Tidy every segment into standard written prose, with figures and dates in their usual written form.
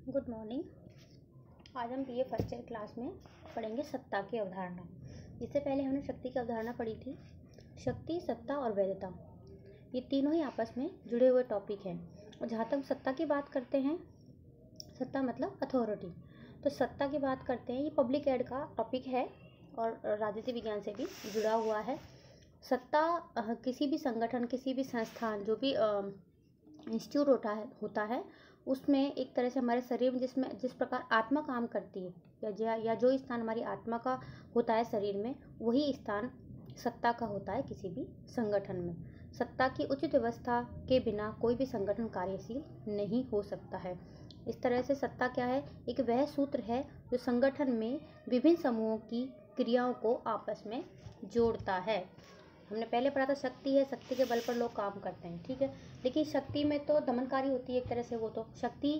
Good morning. आज हम BA first year class में पढ़ेंगे सत्ता की अवधारणा। इससे पहले हमने शक्ति की अवधारणा पढ़ी थी। शक्ति, सत्ता और वैधता, ये तीनों ही आपस में जुड़े हुए टॉपिक हैं। और जहाँ तक सत्ता की बात करते हैं, सत्ता मतलब अथॉरिटी, तो सत्ता की बात करते हैं, ये पब्लिक एड का टॉपिक है और राजनीति विज्ञान से भी जुड़ा हुआ है। सत्ता किसी भी संगठन, किसी भी संस्थान, जो भी इंस्टीट्यूट होता है उसमें एक तरह से हमारे शरीर में जिस प्रकार आत्मा काम करती है या जो स्थान हमारी आत्मा का होता है शरीर में, वही स्थान सत्ता का होता है किसी भी संगठन में। सत्ता की उचित व्यवस्था के बिना कोई भी संगठन कार्यशील नहीं हो सकता है। इस तरह से सत्ता क्या है? एक वह सूत्र है जो संगठन में विभिन्न समूहों की क्रियाओं को आपस में जोड़ता है। हमने पहले पढ़ा था शक्ति है, शक्ति के बल पर लोग काम करते हैं, ठीक है। लेकिन शक्ति में तो दमनकारी होती है एक तरह से। वो तो शक्ति,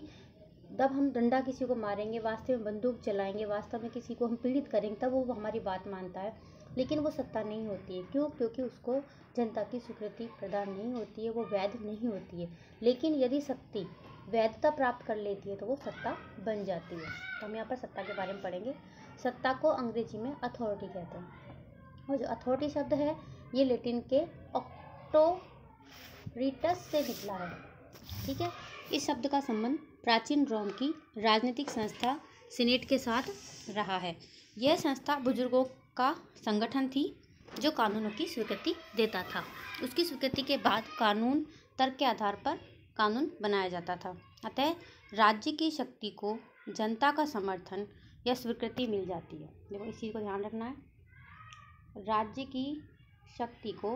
जब हम डंडा किसी को मारेंगे, वास्तव में बंदूक चलाएंगे, वास्तव में किसी को हम पीड़ित करेंगे, तब वो हमारी बात मानता है। लेकिन वो सत्ता नहीं होती है। क्यों? क्योंकि उसको जनता की स्वीकृति प्रदान नहीं होती है, वो वैध नहीं होती है। लेकिन यदि शक्ति वैधता प्राप्त कर लेती है तो वो सत्ता बन जाती है। तो हम यहाँ पर सत्ता के बारे में पढ़ेंगे। सत्ता को अंग्रेजी में अथॉरिटी कहते हैं। और जो अथॉरिटी शब्द है, ये लैटिन के ऑक्टोरिटस से निकला है, ठीक है। इस शब्द का संबंध प्राचीन रोम की राजनीतिक संस्था सीनेट के साथ रहा है। यह संस्था बुजुर्गों का संगठन थी जो कानूनों की स्वीकृति देता था। उसकी स्वीकृति के बाद कानून, तर्क के आधार पर कानून बनाया जाता था। अतः राज्य की शक्ति को जनता का समर्थन या स्वीकृति मिल जाती है। देखो, इस चीज़ को ध्यान रखना है। राज्य की शक्ति को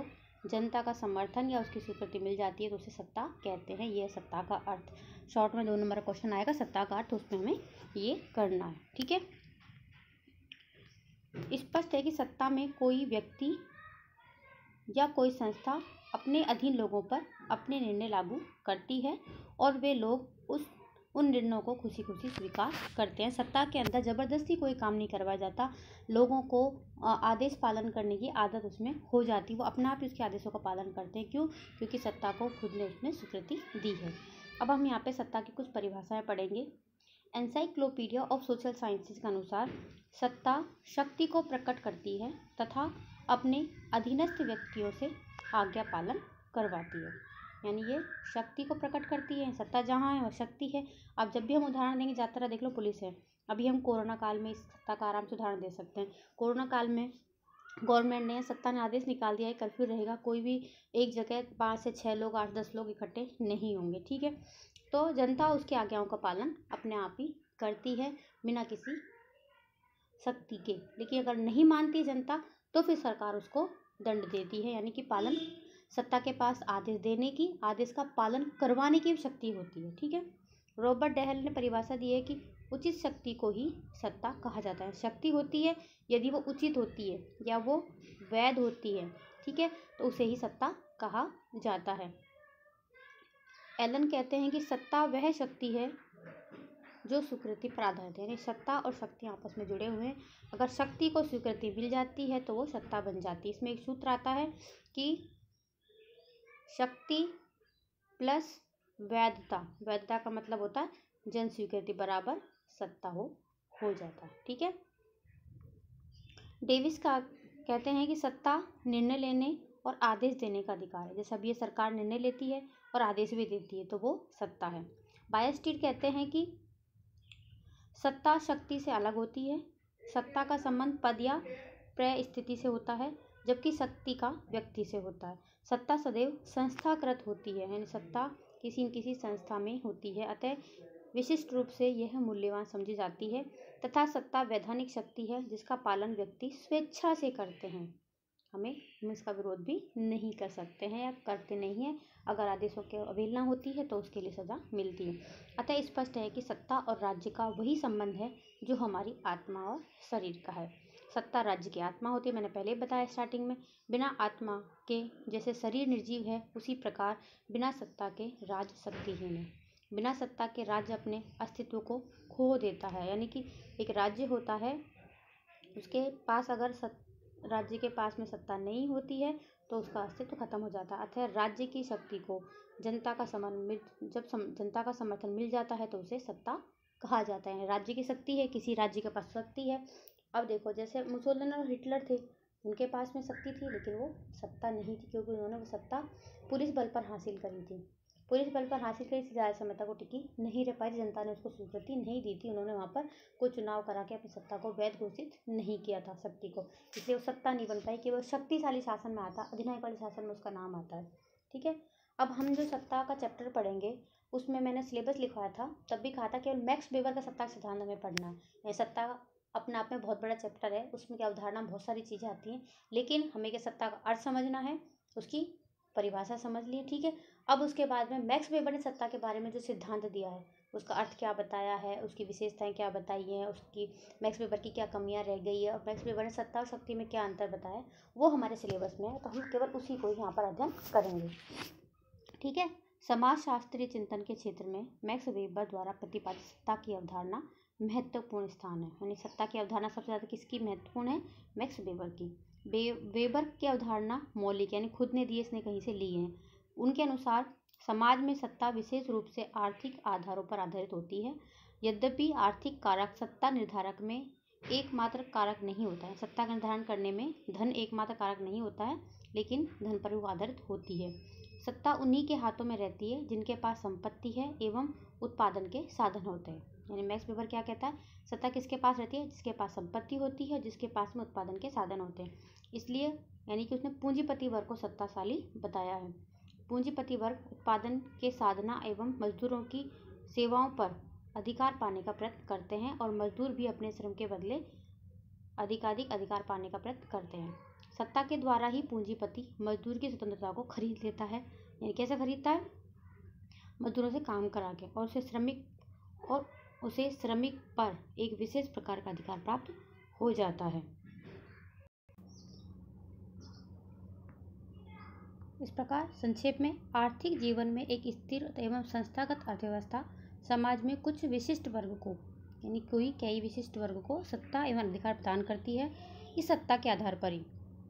जनता का समर्थन या उसकी स्वीकृति मिल जाती है तो उसे सत्ता कहते हैं। यह सत्ता का अर्थ। शॉर्ट में 2 नंबर का क्वेश्चन आएगा, सत्ता का अर्थ, उसमें हमें ये करना है, ठीक है। स्पष्ट है कि सत्ता में कोई व्यक्ति या कोई संस्था अपने अधीन लोगों पर अपने निर्णय लागू करती है और वे लोग उन निर्णयों को खुशी खुशी स्वीकार करते हैं। सत्ता के अंदर जबरदस्ती कोई काम नहीं करवाया जाता। लोगों को आदेश पालन करने की आदत उसमें हो जाती है। वो अपने आप ही उसके आदेशों का पालन करते हैं। क्यों? क्योंकि सत्ता को खुद ने उसने स्वीकृति दी है। अब हम यहाँ पे सत्ता की कुछ परिभाषाएं पढ़ेंगे। एनसाइक्लोपीडिया ऑफ सोशल साइंसेज के अनुसार सत्ता शक्ति को प्रकट करती है तथा अपने अधीनस्थ व्यक्तियों से आज्ञा पालन करवाती है। यानी ये शक्ति को प्रकट करती है। सत्ता जहाँ है वह शक्ति है। अब जब भी हम उदाहरण देंगे, ज़्यादातर देख लो पुलिस है। अभी हम कोरोना काल में इस सत्ता का आराम से उदाहरण दे सकते हैं। कोरोना काल में गवर्नमेंट ने, सत्ता ने आदेश निकाल दिया है कर्फ्यू रहेगा, कोई भी एक जगह 5 से 6 लोग, 8-10 लोग इकट्ठे नहीं होंगे, ठीक है। तो जनता उसकी आज्ञाओं का पालन अपने आप ही करती है बिना किसी शक्ति के। लेकिन अगर नहीं मानती जनता तो फिर सरकार उसको दंड देती है। यानी कि पालन, सत्ता के पास आदेश देने की, आदेश का पालन करवाने की शक्ति होती है, ठीक है। रॉबर्ट डेहल ने परिभाषा दी है कि उचित शक्ति को ही सत्ता कहा जाता है। शक्ति होती है यदि वो उचित होती है या वो वैध होती है, ठीक है, तो उसे ही सत्ता कहा जाता है। एलन कहते हैं कि सत्ता वह शक्ति है जो स्वीकृति पर आधारित है। यानी सत्ता और शक्ति आपस में जुड़े हुए हैं। अगर शक्ति को स्वीकृति मिल जाती है तो वो सत्ता बन जाती है। इसमें एक सूत्र आता है कि शक्ति प्लस वैधता, वैधता का मतलब होता है जन स्वीकृति बराबर सत्ता हो जाता है, ठीक है। डेविस का कहते हैं कि सत्ता निर्णय लेने और आदेश देने का अधिकार है। जैसे अब ये सरकार निर्णय लेती है और आदेश भी देती है तो वो सत्ता है। बायस्टीड कहते हैं कि सत्ता शक्ति से अलग होती है। सत्ता का संबंध पद या परिस्थिति से होता है, जबकि शक्ति का व्यक्ति से होता है। सत्ता सदैव संस्थाकृत होती है, यानी सत्ता किसी न किसी संस्था में होती है, अतः विशिष्ट रूप से यह मूल्यवान समझी जाती है। तथा सत्ता वैधानिक शक्ति है जिसका पालन व्यक्ति स्वेच्छा से करते हैं। हम इसका विरोध भी नहीं कर सकते हैं या करते नहीं हैं। अगर आदेशों की अवहेलना होती है तो उसके लिए सजा मिलती है। अतः स्पष्ट है कि सत्ता और राज्य का वही संबंध है जो हमारी आत्मा और शरीर का है। सत्ता राज्य की आत्मा होती है, मैंने पहले ही बताया स्टार्टिंग में। बिना आत्मा के जैसे शरीर निर्जीव है, उसी प्रकार बिना सत्ता के राज्य शक्तिहीन है। बिना सत्ता के राज्य अपने अस्तित्व को खो देता है। यानी कि एक राज्य होता है, उसके पास अगर राज्य के पास में सत्ता नहीं होती है तो उसका अस्तित्व खत्म हो जाता है। अतः राज्य की शक्ति को जनता का समर्थन मिल जाता है तो उसे सत्ता कहा जाता है। राज्य की शक्ति है, किसी राज्य के पास शक्ति है। अब देखो, जैसे मुसोलिनी और हिटलर थे, उनके पास में शक्ति थी लेकिन वो सत्ता नहीं थी, क्योंकि उन्होंने वो सत्ता पुलिस बल पर हासिल करी थी। पुलिस बल पर हासिल करी, ज़्यादा समय तक वो टिकी नहीं रह पाई, जनता ने उसको स्वीकृति नहीं दी थी। उन्होंने वहाँ पर कोई चुनाव करा के अपनी सत्ता को वैध घोषित नहीं किया था शक्ति को, इसलिए वो सत्ता नहीं बन पाई। केवल शक्तिशाली शासन में आता, अधिनायक वाले शासन में उसका नाम आता है। ठीक है, अब हम जो सत्ता का चैप्टर पढ़ेंगे उसमें मैंने सिलेबस लिखवाया था, तब भी कहा था केवल मैक्स वेबर का सत्ता सिद्धांत हमें पढ़ना है। सत्ता अपने आप में बहुत बड़ा चैप्टर है, उसमें क्या अवधारणा बहुत सारी चीज़ें आती हैं, लेकिन हमें क्या सत्ता का अर्थ समझना है, उसकी परिभाषा समझ लिए। ठीक है, अब उसके बाद में मैक्स वेबर ने सत्ता के बारे में जो सिद्धांत दिया है, उसका अर्थ क्या बताया है, उसकी विशेषताएं क्या बताई हैं, उसकी मैक्स वेबर की क्या कमियां रह गई है, और मैक्स वेबर ने सत्ता और शक्ति में क्या अंतर बताया है, वो हमारे सिलेबस में है, तो हम केवल उसी को यहाँ पर अध्ययन करेंगे। ठीक है, समाजशास्त्रीय चिंतन के क्षेत्र में मैक्स वेबर द्वारा प्रतिपादित सत्ता की अवधारणा महत्वपूर्ण स्थान है। यानी सत्ता की अवधारणा सबसे ज़्यादा किसकी महत्वपूर्ण है? मैक्स वेबर की। वेबर की अवधारणा मौलिक, यानी खुद ने दिए, इसने कहीं से लिए हैं। उनके अनुसार समाज में सत्ता विशेष रूप से आर्थिक आधारों पर आधारित होती है। यद्यपि आर्थिक कारक सत्ता निर्धारक में एकमात्र कारक नहीं होता है। सत्ता का निर्धारण करने में धन एकमात्र कारक नहीं होता है, लेकिन धन पर वो आधारित होती है। सत्ता उन्हीं के हाथों में रहती है जिनके पास संपत्ति है एवं उत्पादन के साधन होते हैं। यानी मैक्स वेबर क्या कहता है? सत्ता किसके पास रहती है? जिसके पास संपत्ति होती है, जिसके पास में उत्पादन के साधन होते हैं। इसलिए यानी कि उसने पूंजीपति वर्ग को सत्ताशाली बताया है। पूंजीपति वर्ग उत्पादन के साधना एवं मजदूरों की सेवाओं पर अधिकार पाने का प्रयत्न करते हैं, और मजदूर भी अपने श्रम के बदले अधिकाधिक अधिकार पाने का प्रयत्न करते हैं। सत्ता के द्वारा ही पूंजीपति मजदूर की स्वतंत्रता को खरीद लेता है। यानी कैसे खरीदता है? मजदूरों से काम करा के, और उसे श्रमिक पर एक विशेष प्रकार का अधिकार प्राप्त हो जाता है। इस प्रकार संक्षेप में आर्थिक जीवन में एक स्थिर एवं संस्थागत अर्थव्यवस्था समाज में कुछ विशिष्ट वर्ग को, यानी कई विशिष्ट वर्ग को सत्ता एवं अधिकार प्रदान करती है। इस सत्ता के आधार पर ही,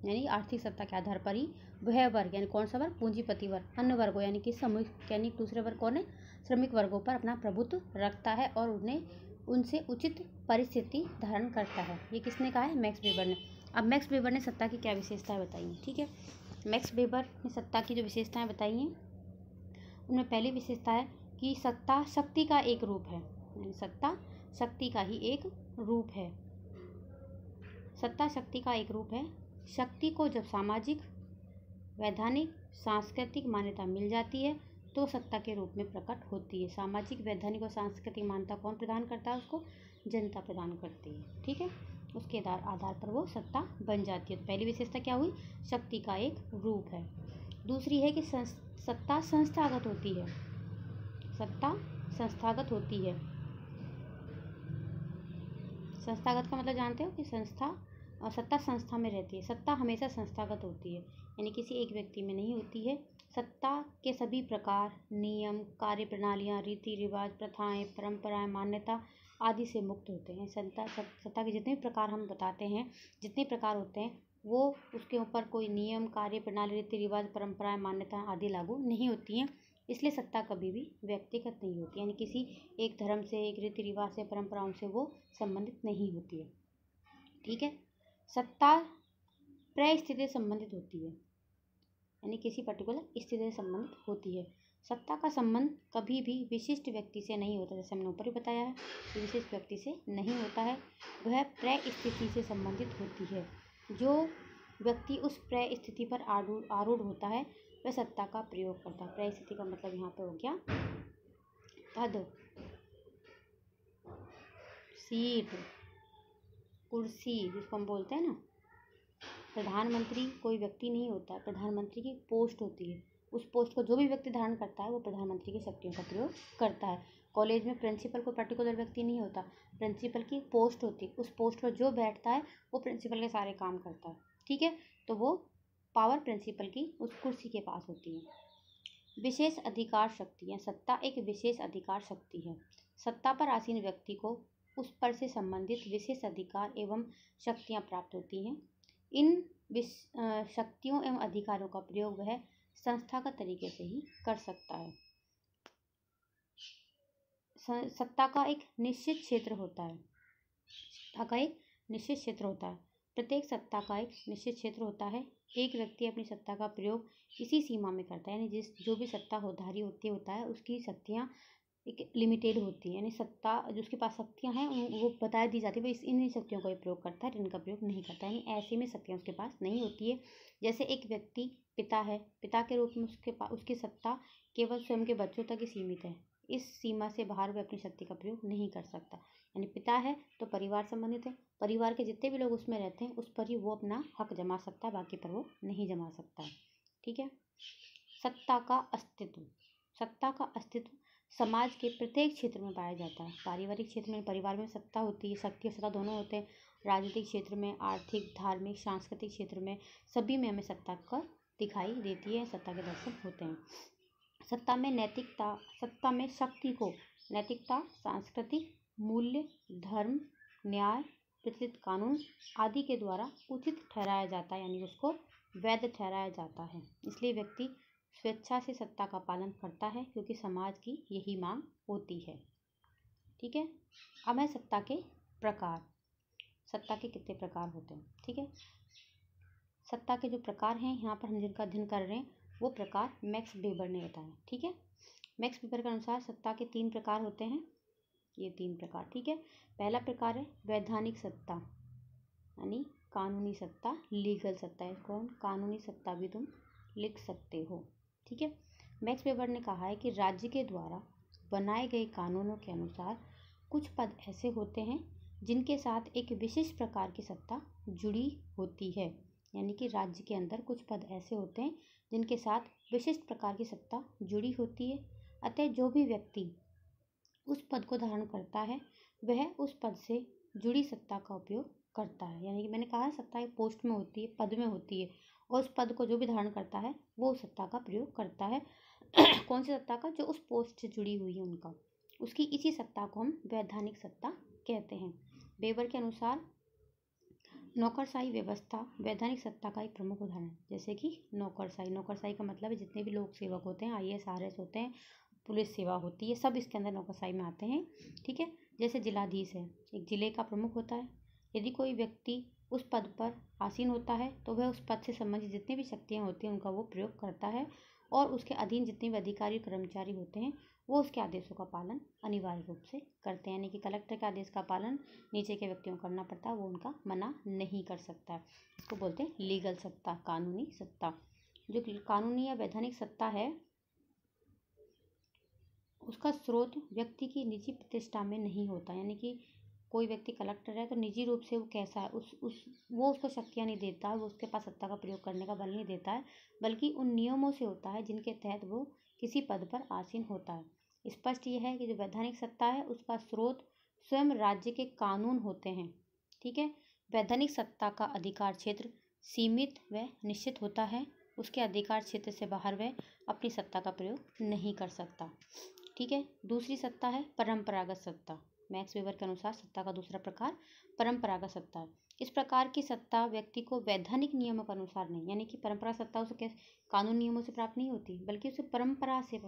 यानी आर्थिक सत्ता के आधार पर ही वह वर्ग, यानी कौन सा वर्ग? पूंजीपति वर्ग, अन्य वर्गों यानी कि सामूहिक, यानी दूसरे वर्ग कौन है? श्रमिक वर्गों पर अपना प्रभुत्व रखता है और उन्हें उनसे उचित परिस्थिति धारण करता है। ये किसने कहा है? मैक्स वेबर ने। अब मैक्स वेबर ने सत्ता की क्या विशेषताएं बताई हैं? ठीक है, मैक्स वेबर ने सत्ता की जो विशेषताएं बताई हैं, उनमें पहली विशेषता है कि सत्ता शक्ति का एक रूप है। यानी सत्ता शक्ति का ही एक रूप है। सत्ता शक्ति का एक रूप है। शक्ति को जब सामाजिक, वैधानिक, सांस्कृतिक मान्यता मिल जाती है तो सत्ता के रूप में प्रकट होती है। सामाजिक, वैधानिक और सांस्कृतिक मान्यता कौन प्रदान करता है? उसको जनता प्रदान करती है। ठीक है, उसके आधार पर वो सत्ता बन जाती है। तो पहली विशेषता क्या हुई? शक्ति का एक रूप है। दूसरी है कि सत्ता संस्थागत होती है। सत्ता संस्थागत होती है। संस्थागत का मतलब जानते हो कि सत्ता संस्था में रहती है। सत्ता हमेशा संस्थागत होती है, यानी किसी एक व्यक्ति में नहीं होती है। सत्ता के सभी प्रकार, नियम, कार्य प्रणालियाँ, रीति रिवाज, प्रथाएं, परंपराएं, मान्यता आदि से मुक्त होते हैं। सत्ता के जितने प्रकार हम बताते हैं, जितने प्रकार होते हैं, वो उसके ऊपर कोई नियम, कार्य प्रणाली, रीति रिवाज, परंपराएं, मान्यता आदि लागू नहीं होती हैं। इसलिए सत्ता कभी भी व्यक्तिगत नहीं होती, यानी किसी एक धर्म से, एक रीति रिवाज से, परंपराओं से वो संबंधित नहीं होती है। ठीक है, सत्ता परिस्थिति से संबंधित होती है, यानी किसी पर्टिकुलर स्थिति से संबंधित होती है। सत्ता का संबंध कभी भी विशिष्ट व्यक्ति से नहीं होता, जैसे हमने ऊपर ही बताया है, विशिष्ट व्यक्ति से नहीं होता है। वह परिस्थिति से संबंधित होती है। जो व्यक्ति उस परिस्थिति पर आरूढ़ होता है वह सत्ता का प्रयोग करता है। परिस्थिति का मतलब यहाँ पे हो गया पद, सीट, कुर्सी, जिसको हम बोलते हैं ना। प्रधानमंत्री कोई व्यक्ति नहीं होता है, प्रधानमंत्री की पोस्ट होती है। उस पोस्ट को जो भी व्यक्ति धारण करता है वो प्रधानमंत्री की शक्तियों का प्रयोग करता है। कॉलेज में प्रिंसिपल कोई पर्टिकुलर व्यक्ति नहीं होता, प्रिंसिपल की पोस्ट होती है। उस पोस्ट पर जो बैठता है वो प्रिंसिपल के सारे काम करता है। ठीक है, तो वो पावर प्रिंसिपल की उस कुर्सी के पास होती है। विशेष अधिकार शक्तियाँ। सत्ता एक विशेष अधिकार शक्ति है। सत्ता पर आसीन व्यक्ति को उस पर से संबंधित विशेष अधिकार एवं शक्तियाँ प्राप्त होती हैं। इन शक्तियों एवं अधिकारों का प्रयोग वह संस्थागत तरीके से ही कर सकता है। सत्ता का एक निश्चित क्षेत्र होता है। सत्ता का एक निश्चित क्षेत्र होता है। प्रत्येक सत्ता का एक निश्चित क्षेत्र होता है। एक व्यक्ति अपनी सत्ता का प्रयोग इसी सीमा में करता है, यानी जो भी सत्ताधारी होता है उसकी शक्तियाँ एक लिमिटेड होती है, यानी सत्ता जो उसके पास शक्तियाँ हैं वो बता दी जाती है, वो इन शक्तियों का प्रयोग करता है, इनका प्रयोग नहीं करता है, यानी ऐसे में शक्तियाँ उसके पास नहीं होती है। जैसे एक व्यक्ति पिता है, पिता के रूप में उसकी सत्ता केवल स्वयं के बच्चों तक ही सीमित है। इस सीमा से बाहर वह अपनी शक्ति का प्रयोग नहीं कर सकता। यानी पिता है तो परिवार संबंधित है, परिवार के जितने भी लोग उसमें रहते हैं उस पर ही वो अपना हक जमा सकता है, बाकी पर वो नहीं जमा सकता है। ठीक है। सत्ता का अस्तित्व। सत्ता का अस्तित्व समाज के प्रत्येक क्षेत्र में पाया जाता है। पारिवारिक क्षेत्र में, परिवार में सत्ता होती है, शक्ति और सत्ता दोनों होते हैं। राजनीतिक क्षेत्र में, आर्थिक, धार्मिक, सांस्कृतिक क्षेत्र में, सभी में हमें सत्ता का दिखाई देती है, सत्ता के दर्शन होते हैं। सत्ता में नैतिकता, सत्ता में शक्ति को नैतिकता, सांस्कृतिक मूल्य, धर्म, न्याय, प्रचलित कानून आदि के द्वारा उचित ठहराया जाता है, यानी उसको वैध ठहराया जाता है। इसलिए व्यक्ति स्वेच्छा से सत्ता का पालन करता है, क्योंकि समाज की यही मांग होती है। ठीक है। अब है सत्ता के प्रकार। सत्ता के कितने प्रकार होते हैं। ठीक है। सत्ता के जो प्रकार हैं यहाँ पर हम जिनका अध्ययन कर रहे हैं वो प्रकार मैक्स वेबर ने बताया। ठीक है। मैक्स वेबर के अनुसार सत्ता के 3 प्रकार होते हैं। ये 3 प्रकार। ठीक है। पहला प्रकार है वैधानिक सत्ता, यानी कानूनी सत्ता, लीगल सत्ता। इसको कानूनी सत्ता भी तुम लिख सकते हो। ठीक है। मैक्स वेबर ने कहा है कि राज्य के द्वारा बनाए गए कानूनों के अनुसार कुछ पद ऐसे होते हैं जिनके साथ एक विशिष्ट प्रकार की सत्ता जुड़ी होती है, यानी कि राज्य के अंदर कुछ पद ऐसे होते हैं जिनके साथ विशिष्ट प्रकार की सत्ता जुड़ी होती है। अतः जो भी व्यक्ति उस पद को धारण करता है वह उस पद से जुड़ी सत्ता का उपयोग करता है। यानी कि मैंने कहा सत्ता एक पोस्ट में होती है, पद में होती है, और उस पद को जो भी धारण करता है वो उस सत्ता का प्रयोग करता है। कौन सी सत्ता का? जो उस पोस्ट से जुड़ी हुई है उनका, उसकी इसी सत्ता को हम वैधानिक सत्ता कहते हैं। वेबर के अनुसार नौकरशाही व्यवस्था वैधानिक सत्ता का एक प्रमुख उदाहरण है। जैसे कि नौकरशाही, नौकरशाही का मतलब है जितने भी लोक सेवक होते हैं, IAS RS होते हैं, पुलिस सेवा होती है, सब इसके अंदर नौकरशाही में आते हैं। ठीक है। जैसे जिलाधीश है, एक जिले का प्रमुख होता है। यदि कोई व्यक्ति उस पद पर आसीन होता है तो वह उस पद से संबंधित जितनी भी शक्तियाँ होती हैं उनका वो प्रयोग करता है, और उसके अधीन जितने भी अधिकारी कर्मचारी होते हैं वो उसके आदेशों का पालन अनिवार्य रूप से करते हैं। यानी कि कलेक्टर के आदेश का पालन नीचे के व्यक्तियों को करना पड़ता है, वो उनका मना नहीं कर सकता है। इसको बोलते हैं लीगल सत्ता, कानूनी सत्ता। जो कानूनी या वैधानिक सत्ता है उसका स्रोत व्यक्ति की निजी प्रतिष्ठा में नहीं होता। यानी कि कोई व्यक्ति कलेक्टर है तो निजी रूप से वो कैसा है वो उसको शक्तियाँ नहीं देता है, वो उसके पास सत्ता का प्रयोग करने का बल नहीं देता है, बल्कि उन नियमों से होता है जिनके तहत वो किसी पद पर आसीन होता है। स्पष्ट ये है कि जो वैधानिक सत्ता है उसका स्रोत स्वयं राज्य के कानून होते हैं। ठीक है। वैधानिक सत्ता का अधिकार क्षेत्र सीमित व निश्चित होता है। उसके अधिकार क्षेत्र से बाहर वह अपनी सत्ता का प्रयोग नहीं कर सकता। ठीक है। दूसरी सत्ता है परंपरागत सत्ता। मैक्स वेबर के अनुसार सत्ता का दूसरा प्रकार परंपरागत सत्ता है। इस प्रकार की सत्ता व्यक्ति को वैधानिक नियमों के अनुसार नहीं, यानी कि परंपरागत सत्ता उसे कानून नियमों से प्राप्त नहीं होती, बल्कि उसे परंपरा से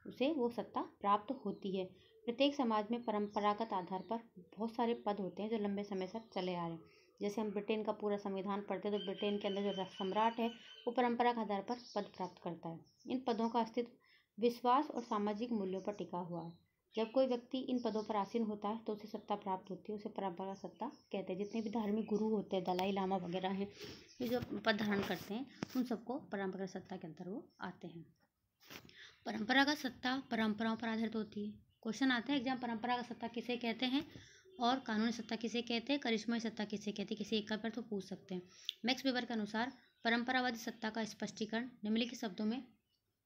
उसे वो सत्ता प्राप्त होती है। प्रत्येक समाज में परंपरागत आधार पर बहुत सारे पद होते हैं जो लंबे समय से चले आ रहे हैं। जैसे हम ब्रिटेन का पूरा संविधान पढ़ते हैं तो ब्रिटेन के अंदर जो सम्राट है वो परंपरा के आधार पर पद प्राप्त करता है। इन पदों का अस्तित्व विश्वास और सामाजिक मूल्यों पर टिका हुआ है। जब कोई व्यक्ति इन पदों पर आसीन होता है तो उसे सत्ता प्राप्त होती है, उसे परंपरागत सत्ता कहते हैं। जितने भी धार्मिक गुरु होते हैं, दलाई लामा वगैरह हैं, ये जो पद धारण करते हैं उन सबको परंपरागत सत्ता के अंदर वो आते हैं। परंपरागत सत्ता परंपराओं पर आधारित होती है। क्वेश्चन आता है एग्जाम, परंपरागत सत्ता किसे कहते हैं और कानूनी सत्ता किसे कहते हैं, करिश्माई सत्ता किसे कहते हैं, किसी एक का पर तो पूछ सकते हैं। मैक्स वेबर के अनुसार परंपरावादी सत्ता का स्पष्टीकरण निम्नलिखित शब्दों में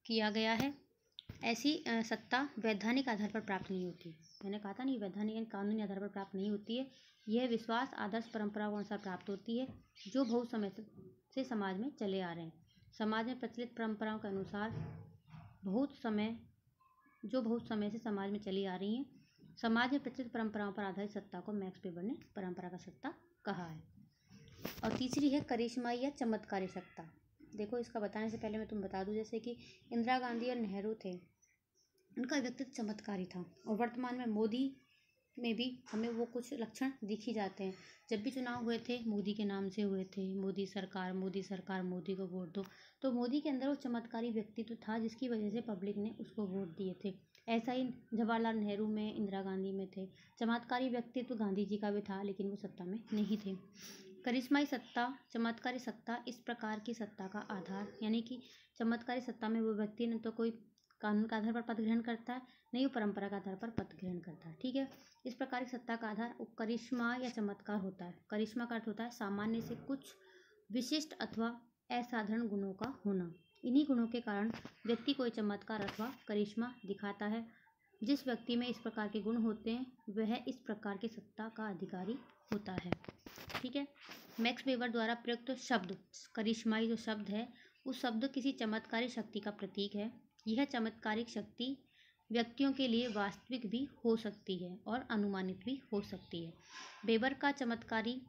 किया गया है। ऐसी सत्ता वैधानिक आधार पर प्राप्त नहीं होती। मैंने कहा था नहीं, वैधानिक यानी कानूनी आधार पर प्राप्त नहीं होती है। यह विश्वास आदर्श परंपराओं के अनुसार प्राप्त होती है जो बहुत समय से समाज में चले आ रहे हैं। समाज में प्रचलित परंपराओं के अनुसार बहुत समय से समाज में चली आ रही हैं। समाज में प्रचलित परंपराओं पर आधारित सत्ता को मैक्स वेबर ने परंपरागत सत्ता कहा है। और तीसरी है करिश्माई या चमत्कारी सत्ता। देखो, इसका बताने से पहले मैं तुम बता दूं, जैसे कि इंदिरा गांधी और नेहरू थे, उनका व्यक्तित्व चमत्कारी था। और वर्तमान में मोदी में भी हमें वो कुछ लक्षण दिख ही जाते हैं। जब भी चुनाव हुए थे मोदी के नाम से हुए थे, मोदी सरकार, मोदी सरकार, मोदी को वोट दो। तो मोदी के अंदर वो चमत्कारी व्यक्तित्व था जिसकी वजह से पब्लिक ने उसको वोट दिए थे। ऐसा ही जवाहरलाल नेहरू में, इंदिरा गांधी में थे। चमत्कारी व्यक्तित्व गांधी जी का भी था, लेकिन वो सत्ता में नहीं थे। करिश्माई सत्ता, चमत्कारी सत्ता, इस प्रकार की सत्ता का आधार, यानी कि चमत्कारी सत्ता में वो व्यक्ति न तो कोई कानून के आधार पर पद ग्रहण करता है, नहीं वो परंपरा के आधार पर पद ग्रहण करता है। ठीक है, इस प्रकार की सत्ता का आधार करिश्मा या चमत्कार होता है। करिश्मा का अर्थ होता है सामान्य से कुछ विशिष्ट अथवा असाधारण गुणों का होना। इन्हीं गुणों के कारण व्यक्ति कोई चमत्कार अथवा करिश्मा दिखाता है। जिस व्यक्ति में इस प्रकार के गुण होते हैं वह इस प्रकार की सत्ता का अधिकारी होता है। ठीक है, मैक्स वेबर द्वारा प्रयुक्त शब्द करिश्माई जो शब्द है, उस शब्द किसी चमत्कारी शक्ति का प्रतीक है। यह चमत्कारिक शक्ति व्यक्तियों के लिए वास्तविक भी हो सकती है और अनुमानित भी हो सकती है। वेबर का चमत्कारी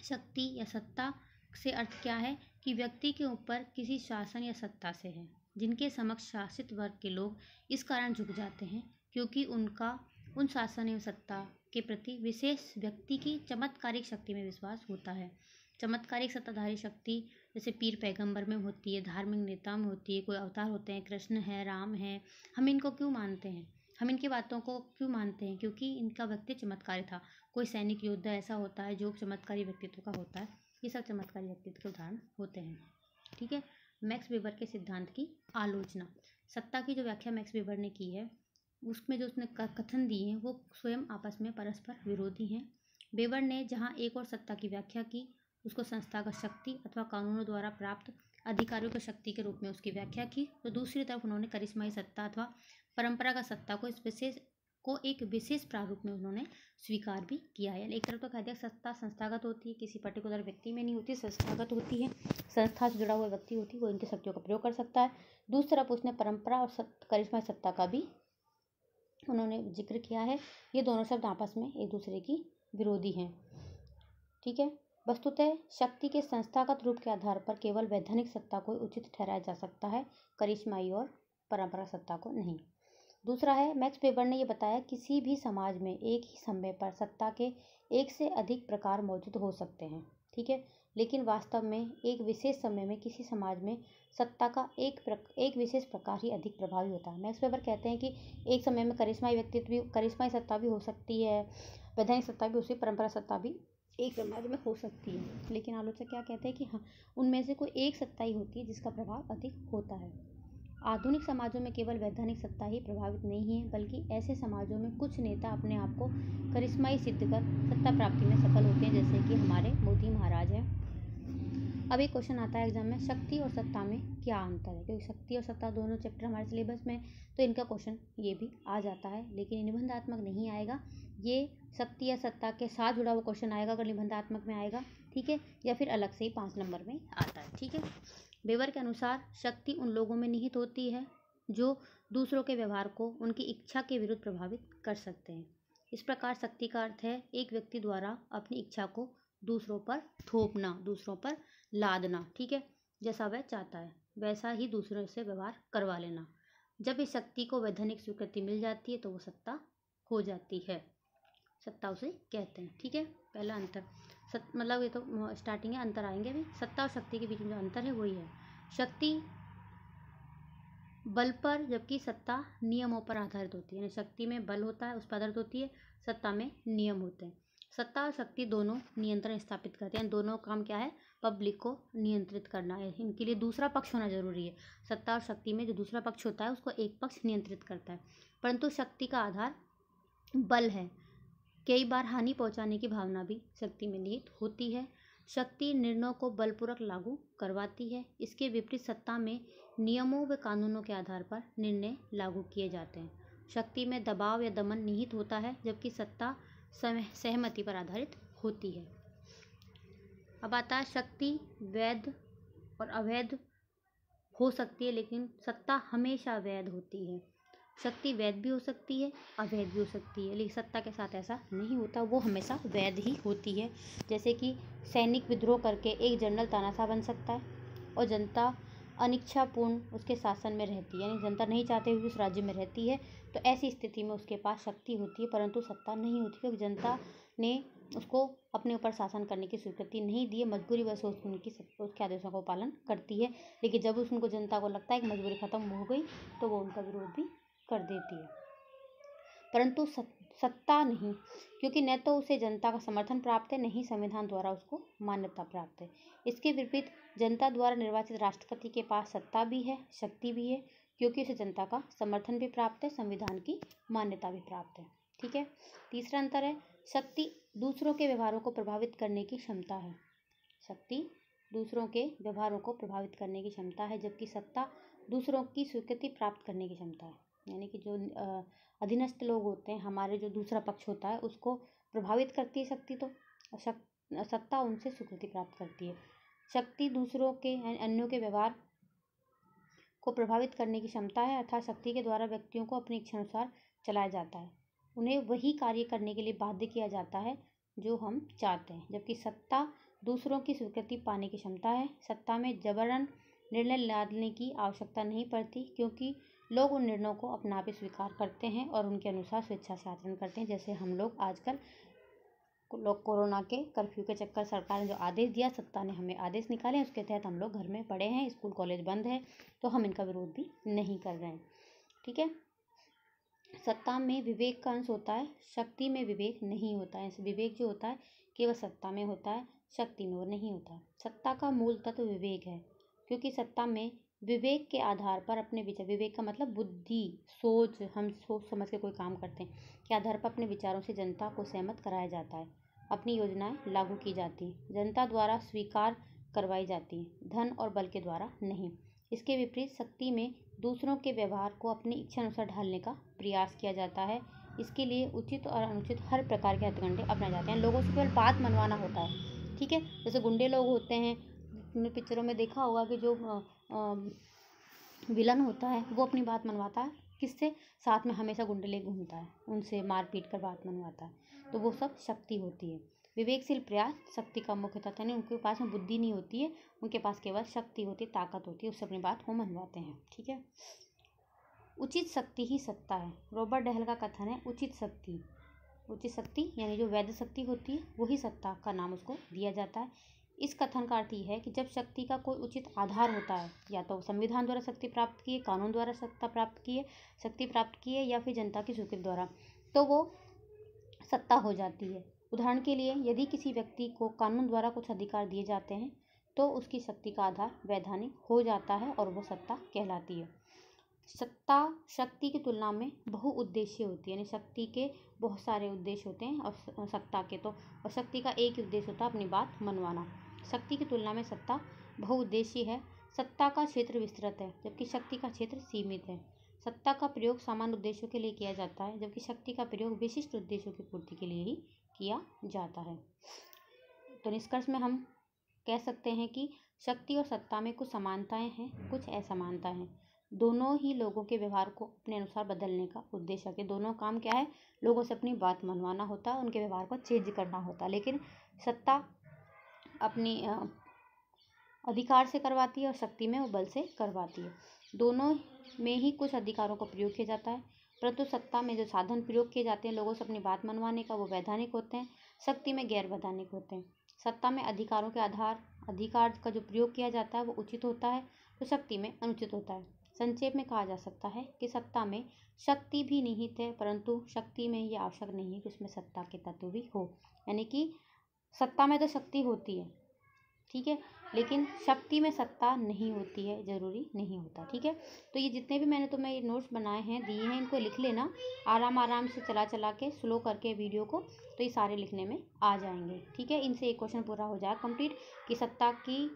शक्ति या सत्ता से अर्थ क्या है कि व्यक्ति के ऊपर किसी शासन या सत्ता से है, जिनके समक्ष शासित वर्ग के लोग इस कारण झुक जाते हैं क्योंकि उनका उन शासन या सत्ता के प्रति विशेष व्यक्ति की चमत्कारिक शक्ति में विश्वास होता है। चमत्कारिक सत्ताधारी शक्ति जैसे पीर पैगंबर में होती है, धार्मिक नेता में होती है, कोई अवतार होते हैं, कृष्ण है, राम है। हम इनको क्यों मानते हैं, हम इनकी बातों को क्यों मानते हैं? क्योंकि इनका व्यक्तित्व चमत्कारी था। कोई सैनिक योद्धा ऐसा होता है जो चमत्कारी व्यक्तित्व का होता है। ये सब चमत्कारी व्यक्तित्व के उदाहरण होते हैं। ठीक है, मैक्स वेबर के सिद्धांत की आलोचना। सत्ता की जो व्याख्या मैक्स वेबर ने की है, उसमें जो उसने कथन दिए हैं वो स्वयं आपस में परस्पर विरोधी हैं। वेबर ने जहाँ एक और सत्ता की व्याख्या की, उसको संस्थागत शक्ति अथवा कानूनों द्वारा प्राप्त अधिकारियों की शक्ति के रूप में उसकी व्याख्या की, तो दूसरी तरफ उन्होंने करिश्माई सत्ता अथवा परंपरागत सत्ता को एक विशेष प्रारूप में उन्होंने स्वीकार भी किया है। एक तरफ तो कह दिया सत्ता संस्थागत होती है, किसी पर्टिकुलर व्यक्ति में नहीं होती, संस्थागत होती है, संस्था से जुड़ा हुआ व्यक्ति होती है, वो इनकी शक्तियों का प्रयोग कर सकता है। दूसरी तरफ उसने परंपरा और करिश्माई सत्ता का भी उन्होंने जिक्र किया है। ये दोनों शब्द आपस में एक दूसरे की विरोधी हैं। ठीक है, वस्तुतः शक्ति के संस्थागत रूप के आधार पर केवल वैधानिक सत्ता को उचित ठहराया जा सकता है, करिश्माई और परंपरा सत्ता को नहीं। दूसरा है, मैक्स वेबर ने यह बताया किसी भी समाज में एक ही समय पर सत्ता के एक से अधिक प्रकार मौजूद हो सकते हैं। ठीक है, लेकिन वास्तव में एक विशेष समय में किसी समाज में सत्ता का एक विशेष प्रकार ही अधिक प्रभावी होता है। मैक्स वेबर कहते हैं कि एक समय में करिश्माई सत्ता भी हो सकती है, वैधानिक सत्ता भी, उसी परंपरा सत्ता भी एक समाज में हो सकती है। लेकिन आलोचक क्या कहते हैं कि हाँ, उनमें से कोई एक सत्ता ही होती है जिसका प्रभाव अधिक होता है। आधुनिक समाजों में केवल वैधानिक सत्ता ही प्रभावित नहीं है, बल्कि ऐसे समाजों में कुछ नेता अपने आप को करिश्माई सिद्ध कर सत्ता प्राप्ति में सफल होते हैं, जैसे कि हमारे मोदी महाराज हैं। अब एक क्वेश्चन आता है एग्जाम में, शक्ति और सत्ता में क्या अंतर है? क्योंकि शक्ति और सत्ता दोनों चैप्टर हमारे सिलेबस में, तो इनका क्वेश्चन ये भी आ जाता है, लेकिन निबंधात्मक नहीं आएगा। ये शक्ति या सत्ता के साथ जुड़ा हुआ क्वेश्चन आएगा अगर निबंधात्मक में आएगा। ठीक है, या फिर अलग से ही 5 नंबर में आता है। ठीक है, वेबर के अनुसार शक्ति उन लोगों में निहित होती है जो दूसरों के व्यवहार को उनकी इच्छा के विरुद्ध प्रभावित कर सकते हैं। इस प्रकार शक्ति का अर्थ है एक व्यक्ति द्वारा अपनी इच्छा को दूसरों पर थोपना, दूसरों पर लादना। ठीक है, जैसा वह चाहता है वैसा ही दूसरों से व्यवहार करवा लेना। जब इस शक्ति को वैधानिक स्वीकृति मिल जाती है तो वो सत्ता हो जाती है, सत्ता उसे कहते हैं। ठीक है, पहला अंतर मतलब ये तो स्टार्टिंग है, अंतर आएंगे भी। सत्ता और शक्ति के बीच में जो अंतर है वही है, शक्ति बल पर जबकि सत्ता नियमों पर आधारित होती है। शक्ति में बल होता है, उस पर आधारित होती है, सत्ता में नियम होते हैं। सत्ता और शक्ति दोनों नियंत्रण स्थापित करते हैं। दोनों काम क्या है? पब्लिक को नियंत्रित करना है। इनके लिए दूसरा पक्ष होना जरूरी है। सत्ता और शक्ति में जो दूसरा पक्ष होता है उसको एक पक्ष नियंत्रित करता है, परंतु शक्ति का आधार बल है। कई बार हानि पहुंचाने की भावना भी शक्ति में निहित होती है। शक्ति निर्णयों को बलपूर्वक लागू करवाती है। इसके विपरीत सत्ता में नियमों व कानूनों के आधार पर निर्णय लागू किए जाते हैं। शक्ति में दबाव या दमन निहित होता है, जबकि सत्ता सहमति पर आधारित होती है। अब आता है शक्ति वैध और अवैध हो सकती है, लेकिन सत्ता हमेशा वैध होती है। शक्ति वैध भी हो सकती है, अवैध भी हो सकती है, लेकिन सत्ता के साथ ऐसा नहीं होता, वो हमेशा वैध ही होती है। जैसे कि सैनिक विद्रोह करके एक जनरल तानाशाह बन सकता है और जनता अनिच्छापूर्ण उसके शासन में रहती है, यानी जनता नहीं चाहते हुए उस राज्य में रहती है, तो ऐसी स्थिति में उसके पास शक्ति होती है परंतु सत्ता नहीं होती, क्योंकि जनता ने उसको अपने ऊपर शासन करने की स्वीकृति नहीं दी है। मजबूरी वश उसके आदेशों का पालन करती है, लेकिन जब उनको जनता को लगता है कि मजबूरी खत्म हो गई तो वो उनका विरोध भी कर देती है। परंतु सत्ता नहीं, क्योंकि न तो उसे जनता का समर्थन प्राप्त है, न ही संविधान द्वारा उसको मान्यता प्राप्त है। इसके विपरीत जनता द्वारा निर्वाचित राष्ट्रपति के पास सत्ता भी है, शक्ति भी है, क्योंकि उसे जनता का समर्थन भी प्राप्त है, संविधान की मान्यता भी प्राप्त है। ठीक है। तीसरा अंतर है, शक्ति दूसरों के व्यवहारों को प्रभावित करने की क्षमता है। शक्ति दूसरों के व्यवहारों को प्रभावित करने की क्षमता है, जबकि सत्ता दूसरों की स्वीकृति प्राप्त करने की क्षमता है। यानी कि जो अधीनस्थ लोग होते हैं, हमारे जो दूसरा पक्ष होता है, उसको प्रभावित करती है शक्ति, तो सत्ता उनसे स्वीकृति प्राप्त करती है। शक्ति दूसरों के अन्यों के व्यवहार को प्रभावित करने की क्षमता है, अर्थात शक्ति के द्वारा व्यक्तियों को अपनी इच्छा अनुसार चलाया जाता है, उन्हें वही कार्य करने के लिए बाध्य किया जाता है जो हम चाहते हैं। जबकि सत्ता दूसरों की स्वीकृति पाने की क्षमता है। सत्ता में जबरन निर्णय लाने की आवश्यकता नहीं पड़ती, क्योंकि लोग उन निर्णयों को अपना आप स्वीकार करते हैं और उनके अनुसार स्वेच्छा से आचरण करते हैं। जैसे हम लोग आजकल कोरोना के कर्फ्यू के चक्कर सरकार ने जो आदेश दिया, सत्ता ने हमें आदेश निकाले हैं, उसके तहत हम लोग घर में पड़े हैं, स्कूल कॉलेज बंद है, तो हम इनका विरोध भी नहीं कर रहे हैं। ठीक है। सत्ता में विवेक का अंश होता है, शक्ति में विवेक नहीं होता है। विवेक जो होता है केवल सत्ता में होता है, शक्ति में वो नहीं होता। सत्ता का मूल तत्व विवेक है, क्योंकि सत्ता में विवेक के आधार पर अपने विचार, विवेक का मतलब बुद्धि, सोच, हम सोच समझ के कोई काम करते हैं, के आधार पर अपने विचारों से जनता को सहमत कराया जाता है, अपनी योजनाएं लागू की जाती हैं, जनता द्वारा स्वीकार करवाई जाती हैं, धन और बल के द्वारा नहीं। इसके विपरीत शक्ति में दूसरों के व्यवहार को अपनी इच्छा अनुसार ढालने का प्रयास किया जाता है। इसके लिए उचित और अनुचित हर प्रकार के हथकंडे अपनाए जाते हैं। लोगों से केवल बात मनवाना होता है। ठीक है। जैसे गुंडे लोग होते हैं, तुमने पिक्चरों में देखा होगा कि जो विलन होता है वो अपनी बात मनवाता है, किससे? साथ में हमेशा गुंडे ले घूमता है, उनसे मार पीट कर बात मनवाता है, तो वो सब शक्ति होती है। विवेकशील प्रयास शक्ति का मुख्य तत्व है। उनके पास में बुद्धि नहीं होती है, उनके पास केवल शक्ति होती है, ताकत होती है, उससे अपनी बात वो मनवाते हैं। ठीक है। उचित शक्ति ही सत्ता है। रॉबर्ट डहल का कथन है, उचित शक्ति यानी जो वैध शक्ति होती है वही सत्ता का नाम उसको दिया जाता है। इस कथन का अर्थ ये है कि जब शक्ति का कोई उचित आधार होता है, या तो संविधान द्वारा शक्ति प्राप्त की है, कानून द्वारा शक्ति प्राप्त की है, या फिर जनता की स्वीकृति द्वारा, तो वो सत्ता हो जाती है। उदाहरण के लिए, यदि किसी व्यक्ति को कानून द्वारा कुछ अधिकार दिए जाते हैं तो उसकी शक्ति का आधार वैधानिक हो जाता है और वो सत्ता कहलाती है। सत्ता शक्ति की तुलना में बहुउद्देशीय होती है, यानी शक्ति के बहुत सारे उद्देश्य होते हैं और सत्ता के और शक्ति का एक ही उद्देश्य होता है, अपनी बात मनवाना। शक्ति की तुलना में सत्ता बहुउद्देशीय है। सत्ता का क्षेत्र विस्तृत है, जबकि शक्ति का क्षेत्र सीमित है। सत्ता का प्रयोग सामान्य उद्देश्यों के लिए किया जाता है, जबकि शक्ति का प्रयोग विशिष्ट उद्देश्यों की पूर्ति के लिए ही किया जाता है। तो निष्कर्ष में हम कह सकते हैं कि शक्ति और सत्ता में कुछ समानताएं हैं, कुछ असमानताएं हैं। दोनों ही लोगों के व्यवहार को अपने अनुसार बदलने का उद्देश्य है। दोनों काम क्या है? लोगों से अपनी बात मनवाना होता है, उनके व्यवहार को चेंज करना होता है। लेकिन सत्ता अपनी अधिकार से करवाती है और शक्ति में वो बल से करवाती है। दोनों में ही कुछ अधिकारों का प्रयोग किया जाता है, परंतु सत्ता में जो साधन प्रयोग किए जाते हैं लोगों से अपनी बात मनवाने का, वो वैधानिक होते हैं, शक्ति में गैर वैधानिक होते हैं। सत्ता में अधिकारों के अधिकार का जो प्रयोग किया जाता है वो उचित होता है, तो शक्ति में अनुचित होता है। संक्षेप में कहा जा सकता है कि सत्ता में शक्ति भी निहित है, परंतु शक्ति में ये आवश्यक नहीं है कि उसमें सत्ता के तत्व भी हो। यानी कि सत्ता में तो शक्ति होती है, ठीक है, लेकिन शक्ति में सत्ता नहीं होती है, जरूरी नहीं होता। ठीक है। तो ये जितने भी मैंने तुम्हें ये नोट्स बनाए हैं, दिए हैं, इनको लिख लेना आराम से चला के स्लो करके वीडियो को, तो ये सारे लिखने में आ जाएंगे। ठीक है। इनसे एक क्वेश्चन पूरा हो जाएगा कंप्लीट कि सत्ता की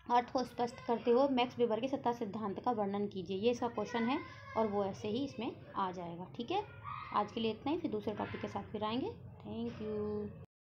अर्थ को स्पष्ट करते हुए मैक्स वेबर के सत्ता सिद्धांत का वर्णन कीजिए। ये इसका क्वेश्चन है और वो ऐसे ही इसमें आ जाएगा। ठीक है। आज के लिए इतना ही, फिर दूसरे टॉपिक के साथ फिर आएंगे। Thank you.